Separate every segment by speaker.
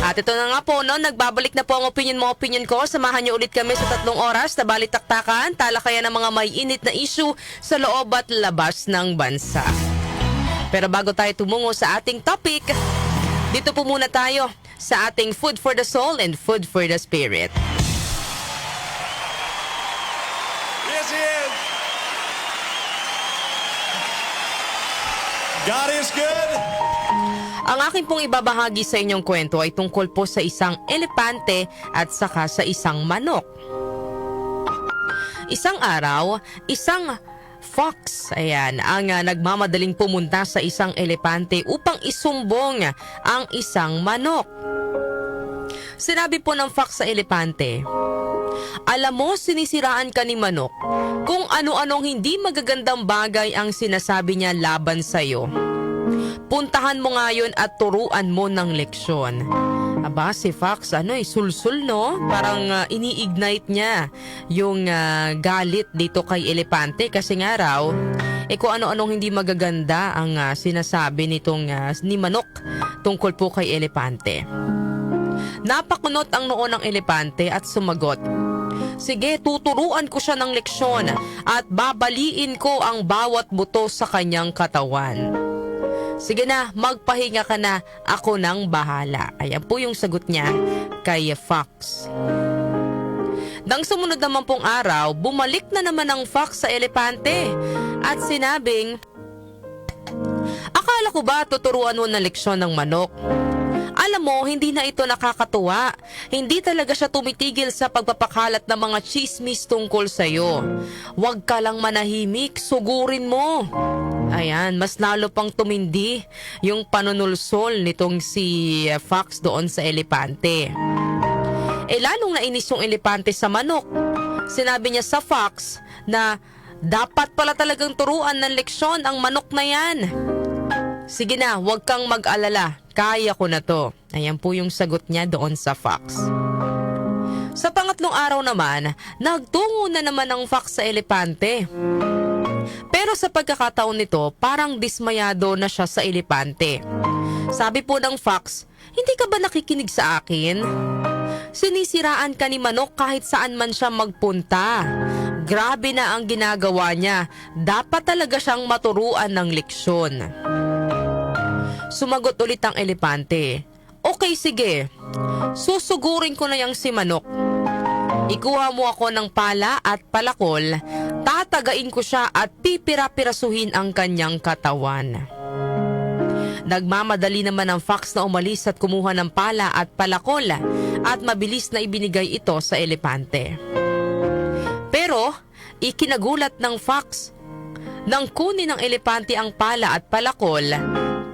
Speaker 1: At ito na nga po, no, nagbabalik na po ang opinion ko. Samahan niyo ulit kami sa 3 oras na balitaktakan, talakayan ng mga may init na issue sa loob at labas ng bansa. Pero bago tayo tumungo sa ating topic, dito po muna tayo sa ating Food for the Soul and Food for the Spirit.
Speaker 2: Yes, He is. God is good.
Speaker 1: Ang aking pong ibabahagi sa inyong kwento ay tungkol po sa isang elepante at saka sa isang manok. Isang araw, isang fox, ang nagmamadaling pumunta sa isang elepante upang isumbong ang isang manok. Sinabi po ng fox sa elepante, "Alam mo, sinisiraan ka ni manok kung ano-anong hindi magagandang bagay ang sinasabi niya laban sa'yo. Puntahan mo ngayon at turuan mo ng leksyon." Aba, si Fox, sulsul, no? Parang ini-ignite niya yung galit dito kay elepante kasi nga raw, kung ano-anong hindi magaganda ang sinasabi nitong ni manok tungkol po kay elepante. Napakunot ang noo ng elepante at sumagot, "Sige, tuturuan ko siya ng leksyon at babaliin ko ang bawat buto sa kanyang katawan. Sige na, magpahinga ka na, ako nang bahala." Ayan po yung sagot niya kay Fox. Nang sumunod naman pong araw, bumalik na naman ang Fox sa elepante at sinabing, "Akala ko ba tuturuan mo ng leksyon ng manok? Alam mo, hindi na ito nakakatuwa. Hindi talaga siya tumitigil sa pagpapakalat ng mga chismis tungkol sa'yo. Huwag ka lang manahimik, sugurin mo." Ayan, mas lalo pang tumindi yung panunulsol nitong si Fox doon sa elepante. Lalong nainis yung elepante sa manok. Sinabi niya sa Fox na dapat pala talagang turuan ng leksyon ang manok na yan. "Sige na, huwag kang mag-alala. Kaya ko na to." Ayan po yung sagot niya doon sa Fox. Sa pangatlong araw naman, nagtungo na naman ang Fox sa elepante. Pero sa pagkakataon nito, parang dismayado na siya sa elepante. Sabi po ng Fox, "Hindi ka ba nakikinig sa akin? Sinisiraan ka ni manok kahit saan man siya magpunta. Grabe na ang ginagawa niya. Dapat talaga siyang maturuan ng leksyon." Sumagot ulit ang elepante, "Okay, sige. Susugurin ko na yang si manok. Ikuha mo ako ng pala at palakol, tatagain ko siya at pipira-pirasuhin ang kanyang katawan." Nagmamadali naman ang Fox na umalis at kumuha ng pala at palakol at mabilis na ibinigay ito sa elepante. Pero ikinagulat ng Fox nang kunin ng elepante ang pala at palakol,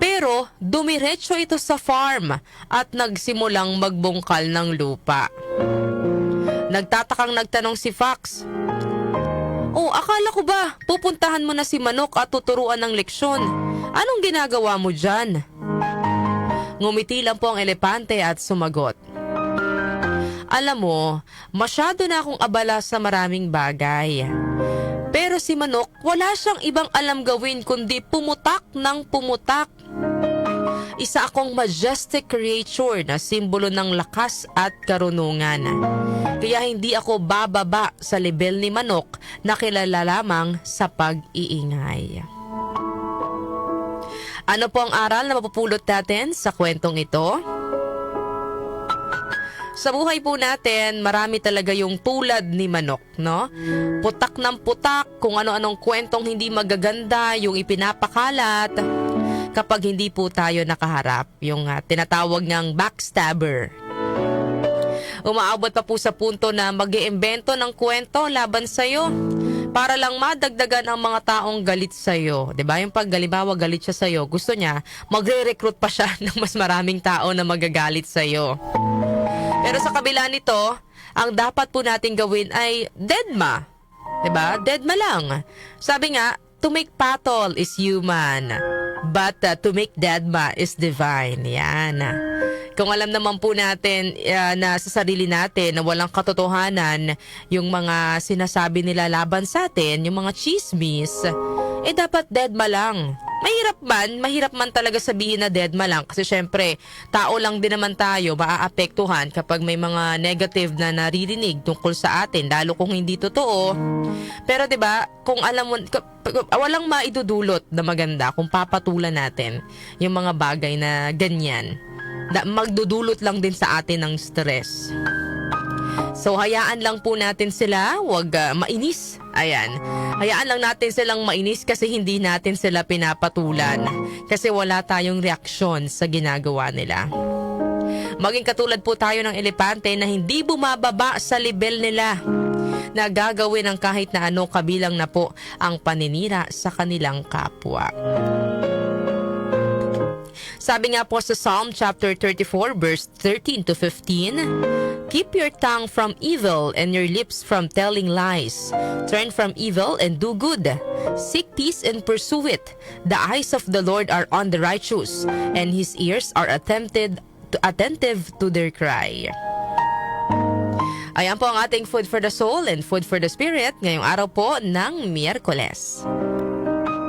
Speaker 1: pero dumiretso ito sa farm at nagsimulang magbungkal ng lupa. Nagtatakang nagtanong si Fox, "Oh, akala ko ba pupuntahan mo na si manok at tuturuan ng leksyon? Anong ginagawa mo dyan?" Ngumiti lang po ang elepante at sumagot, "Alam mo, masyado na akong abala sa maraming bagay. Pero si manok, wala siyang ibang alam gawin kundi pumutak ng pumutak. Isa akong majestic creature na simbolo ng lakas at karunungan. Kaya hindi ako bababa sa level ni manok na kilala lamang sa pag-iingay." Ano po ang aral na mapupulot natin sa kwentong ito? Sa buhay po natin, marami talaga yung tulad ni manok, no? Putak ng putak, kung ano-anong kwentong hindi magaganda yung ipinapakalat kapag hindi po tayo nakaharap, yung tinatawag ngang backstabber. Umaabot pa po sa punto na mag-iimbento ng kwento laban sa'yo para lang madagdagan ang mga taong galit sa'yo. Diba? Yung pag halimbawa galit siya sa'yo, gusto niya, magre-recruit pa siya ng mas maraming tao na magagalit sa'yo. Pero sa kabila nito, ang dapat po natin gawin ay deadma. Diba? Deadma lang. Sabi nga, to make battle is human, but to make deadma is divine. Yan. Kung alam naman po natin na sa sarili natin na walang katotohanan yung mga sinasabi nila laban sa atin, yung mga chismis, dapat deadma lang. Mahirap man talaga sabihin na deadma lang kasi syempre, tao lang din naman tayo, maaapektuhan kapag may mga negative na naririnig tungkol sa atin, lalo kung hindi totoo. Pero 'di ba, kung alam mo, walang maidudulot na maganda kung papatulan natin yung mga bagay na ganyan. Magdudulot lang din sa atin ng stress. So hayaan lang po natin sila, wag mainis. Ayan. Hayaan lang natin silang mainis kasi hindi natin sila pinapatulan. Kasi wala tayong reaksyon sa ginagawa nila. Maging katulad po tayo ng elepante na hindi bumababa sa level nila. Na gagawin ang kahit na ano kabilang na po ang paninira sa kanilang kapwa. Sabi nga po sa Psalm chapter 34 verse 13 to 15, keep your tongue from evil and your lips from telling lies. Turn from evil and do good. Seek peace and pursue it. The eyes of the Lord are on the righteous, and His ears are attentive to their cry. Ayan po ang ating Food for the Soul and Food for the Spirit ngayong araw po ng Miyerkules.